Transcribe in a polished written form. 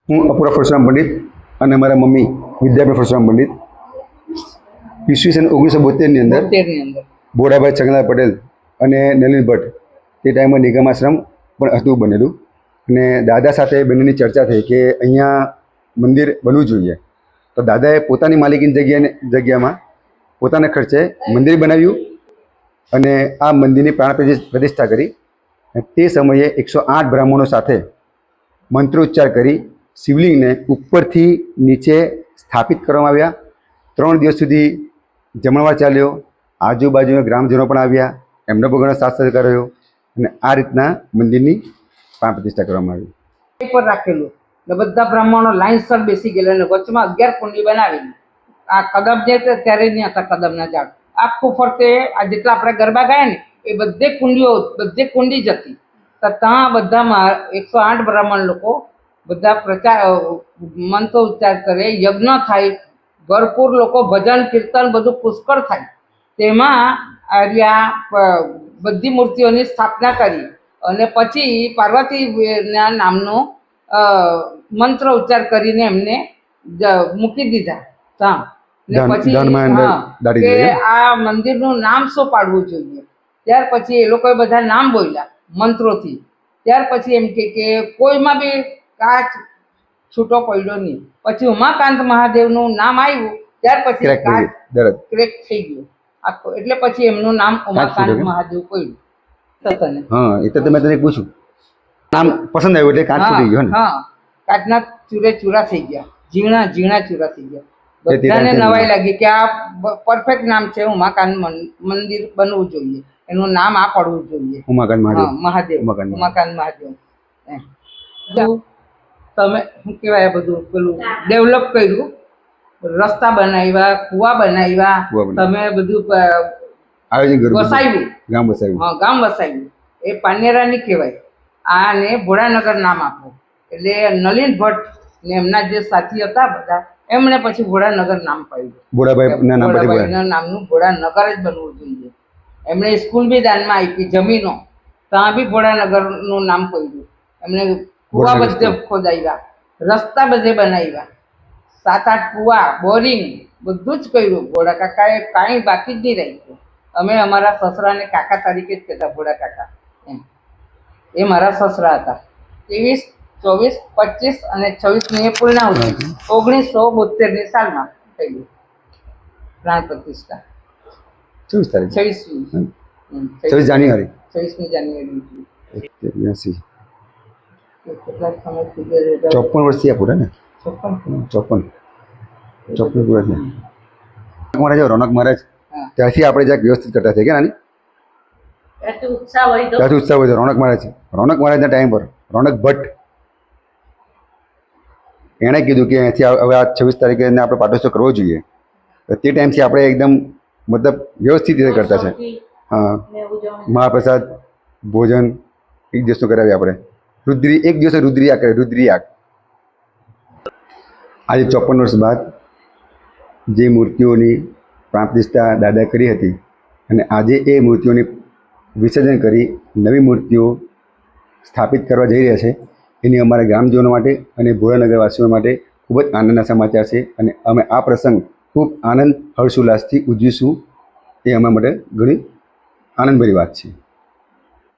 હું અપૂરા પરશુરામ પંડિત અને મારા મમ્મી વિદ્યાબેન પરશુરામ પંડિત ઈસવીસન 1972ની અંદર બોડાભાઈ છગનલાલ પટેલ અને નલિન ભટ્ટ તે ટાઈમમાં નિગમાશ્રમ પણ હતું બનેલું અને દાદા સાથે બંનેની ચર્ચા થઈ કે અહીંયા મંદિર બનવું જોઈએ. તો દાદાએ પોતાની માલિકીની જગ્યામાં પોતાના ખર્ચે મંદિર બનાવ્યું અને આ મંદિરની પ્રાણ પ્રતિષ્ઠા કરી. તે સમયે 108 બ્રાહ્મણો સાથે મંત્રોચ્ચાર કરી શિવલિંગને ઉપરથી નીચે સ્થાપિત કરવામાં આવ્યા. 3 દિવસ સુધી જમણવાર ચાલ્યો. આજુબાજુના ગ્રામજનો પણ આવ્યા, એમનો પણ ઘણો સાથ સહકાર રહ્યો અને આ રીતના મંદિરની પ્રાણ પ્રતિષ્ઠા કરવામાં આવી. પર રાખેલું ને બધા બ્રાહ્મણો લાઈનસર બેસી ગયેલા અને વચમાં 11 કુંડી બનાવેલી. આ કદમ જે ત્યારે નહીં હતા કદમના ઝાડ, આખું ફરતે આ જેટલા આપણે ગરબા ગયા ને એ બધે કુંડી જ હતી. તો ત્યાં બધામાં 108 બ્રાહ્મણ લોકો બધા પ્રચાર મંત્રો ઉચ્ચાર કરે, યજ્ઞ થાય, ભરપૂર લોકો ભજન કીર્તન બધું પુષ્કળ થાય. તેમાં આર્યા બધી મૂર્તિઓની સ્થાપના કરી અને પછી પાર્વતીના નામનો મંત્ર ઉચ્ચાર કરીને એમને મૂકી દીધા ત્યાં. ને પછી કે આ મંદિરનું નામ શું પાડવું જોઈએ. ત્યાર પછી એ લોકોએ બધા નામ બોલ્યા મંત્રોથી. ત્યાર પછી એમ કે કોઈમાં બી કાચ છૂટો પડ્યો નહીં. પછી ઉમાકાંત મહાદેવનું નામ આવ્યું ત્યાર પછી કાચ ક્રેક થઈ ગયું આખો, એટલે પછી એમનું નામ ઉમાકાંત મહાદેવ પડ્યું. હા, એ તો તમે તને પૂછું નામ પસંદ આવ્યું એટલે કાચ છૂટી ગયો ને. હા, કાચના ચૂરે ચૂરા થઈ ગયા, ઝીણા ચૂરા થઈ ગયા. બધાને નવાઈ લાગી કે આ પરફેક્ટ નામ છે, ઉમાકાંત મંદિર બનવું જોઈએ, એનું નામ આ પડવું જોઈએ, ઉમાકાંત મહાદેવ. તમે શું કહેવાય બધું પેલું ડેવલપ કર્યું, રસ્તા બનાવ્યા, કુવા બનાવ્યા, તમે બધું વસાવ્યું, ગામ વસાવ્યું. એ પાનેરાની કહેવાય. આને ભોળાનગર નામ આપો. એટલે નલિન ભટ્ટ ને એમના જે સાથી હતા બધા એમણે પછી ભોળાનગર નામ પાડ્યું. ભોળાભાઈના નામનું ભોળાનગર જ બનવું જોઈએ. એમણે સ્કૂલ બી દાનમાં આપી, જમીનો ત્યાં બી ભોળાનગરનું નામ પડ્યું. એમણે કુવા બધે ખોદાવ્યા, રસ્તા બધે બનાવ્યા, 7-8 કુવા, બોરિંગ બધું જ કર્યું. ભોળા કાકાએ કાંઈ બાકી જ નહીં રાખ્યું. અમે અમારા સસરાને કાકા તરીકે જ કહેતા, ભોળા કાકા એમ. એ મારા સસરા હતા. 23, 24, 25 અને 26ની એ પૂર્ણાહુતિ 1972ની સાલમાં થયેલું પ્રાણ પ્રતિષ્ઠા. 26 જાન્યુઆરી 26મી જાન્યુઆરી. 54 વર્ષ થયા પૂરા ને. 54 પૂરા થયા. મહારાજ રોનક મહારાજ ત્યાંથી આપણે જ્યાં વ્યવસ્થિત કરતા થઈ ગયા નાની ત્યાંથી ઉત્સાહ હોય. રોનક મહારાજના ટાઈમ પર રોનક ભટ્ટ એણે કીધું કે અહીંથી હવે આ 26 તારીખે આપણે પાટોત્સવ કરવો જોઈએ. તે ટાઈમથી આપણે એકદમ મતલબ વ્યવસ્થિત રીતે કરતા છે. હા, મહાપ્રસાદ ભોજન એક દિવસનું કરાવીએ આપણે. એક દિવસે રુદ્રિયાગ કરે, રુદ્રિયાગ. આજે 54 વર્ષ બાદ જે મૂર્તિઓની પ્રાણ પ્રતિષ્ઠા દાદા કરી હતી અને આજે એ મૂર્તિઓની વિસર્જન કરી નવી મૂર્તિઓ સ્થાપિત કરવા જઈ રહ્યા છે, એની અમારા ગ્રામજનો માટે અને ભોળાનગરવાસીઓ માટે ખૂબ જ આનંદના સમાચાર છે. અને અમે આ પ્રસંગ ખૂબ આનંદ હર્ષોલ્લાસથી ઉજવીશું. એ અમારા માટે ઘણી આનંદભરી વાત છે.